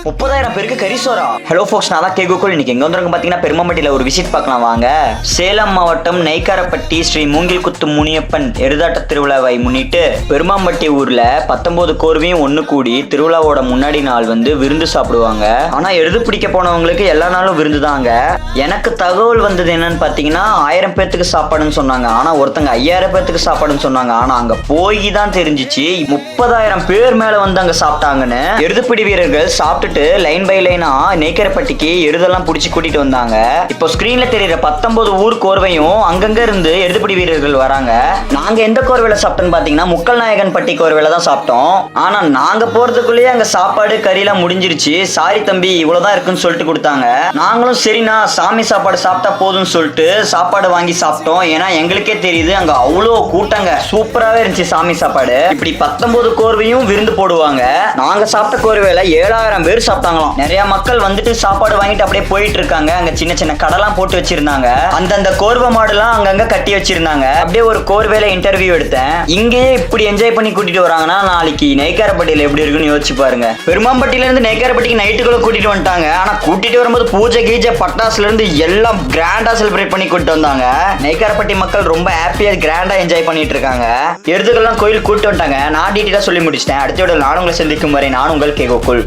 30,000 பேருக்கு கரிசோரா. ஹலோ ஃபோக்ஸ், நான் தான் கேகோக்குள். இன்னைக்கு எங்க வந்திருக்க பாத்தீங்கன்னா பெருமாம்பட்டியில ஒரு விசிட் பார்க்கலாம் வாங்க. சேலம் மாவட்டம் நெய்க்காரப்பட்டி ஸ்ரீ மூங்கில் குத்து முனியப்பன் எருதாட்ட திருவிழாவை முன்னிட்டு பெருமாம்பட்டி ஊர்ல 19 கோர்வையும் ஒண்ணு கூடி திருவிழாவோட முன்னாடி நாள் வந்து விருந்து சாப்பிடுவாங்க. ஆனா எருது பிடிக்க போனவங்களுக்கு எல்லா நாளும் விருந்து தாங்க. எனக்கு தகவல் வந்தது என்னன்னு பாத்தீங்கன்னா 1000 பேத்துக்கு சாப்பாடுன்னு சொன்னாங்க. ஆனா ஒருத்தங்க 5000 பேத்துக்கு சாப்பாடுன்னு சொன்னாங்க. ஆனா அங்க போய் தான் தெரிஞ்சிச்சு 30,000 பேர் மேல வந்து அங்க சாப்பிட்டாங்கன்னு. எருதுப்பிடி வீரர்கள் சாப்பிட்டு லைன் பை லைனா நெய்க்காரப்பட்டிக்கு எருதெல்லாம் பிடிச்சி கூட்டிட்டு வந்தாங்க. இப்போ ஸ்கிரீன்ல தெரியுற 19 ஊர் கோர்வையும் அங்கங்க இருந்து எருதுப்பிடி வீரர்கள் வராங்க. நாங்க எந்த கோர்வையில சாப்பிட்டோம்னு பாத்தீங்கன்னா முக்கல் நாயகன் பட்டி கோர்வையில தான் சாப்பிட்டோம். ஆனா நாங்க போறதுக்குள்ளேயே அங்க சாப்பாடு கறி எல்லாம் முடிஞ்சிருச்சு. சாரி தம்பி, இவ்வளவுதான் இருக்குன்னு சொல்லிட்டு கொடுத்தாங்க. நாங்களும் சரிண்ணா சாமி சாப்பாடு சாப்பிட்டா போதும்னு சொல்லிட்டு சாப்பாடு வாங்கி சாப்பிட்டோம். ஏன்னா எங்களுக்கே தெரியுது அங்க அவ்வளோ கூட்டங்க. சூப்பராகவே இருந்துச்சு சாமி சாப்பாடு. இப்படி 19 கோர்வையும் விருந்து போடுவாங்க. நாங்க சாப்பிட்ட கோர்வையில 7,000 பேர் சாப்பிட்டாங்களாம். நிறைய மக்கள் வந்துட்டு சாப்பாடு வாங்கிட்டு அப்படியே போயிட்டு இருக்காங்க. அங்க சின்ன சின்ன கடைலாம் போட்டு வச்சிருந்தாங்க. அந்தந்த கோர்வை மாடுலாம் அங்கங்க கட்டி வச்சிருந்தாங்க. அப்படியே ஒரு கோர்வையில இன்டர்வியூ எடுத்தேன். இங்கேயே இப்படி என்ஜாய் பண்ணி கூட்டிட்டு வராங்கன்னா நாளைக்கு நெய்க்காரப்பட்டியில எப்படி இருக்குன்னு யோசிச்சு பாருங்க. பெருமாம்பட்டியில இருந்து நெய்க்காரப்பட்டிக்கு நைட்டுக்குள்ள கூட்டிட்டு வந்துட்டாங்க. ஆனா கூட்டிட்டு வரும்போது பூஜை கீஜை பட்டாசுல இருந்து எல்லாம் கிராண்டா செலிப்ரேட் பண்ணி கூட்டிட்டு வந்தாங்க. நெய்க்காரப்பட்டி மக்கள் ரொம்ப ஹாப்பியா கிராண்டா என்ஜாய் பண்ணிட்டு இருக்காங்க. எருதுகள்லாம் கோயில் கூட்டிட்டு வந்துட்டாங்க. நான் டீட்டெயிலா சொல்லி முடிச்சிட்டேன். அடுத்த நானும் உங்களை சந்திக்கும் வரை நான் உங்கள் கேகோக்குள்.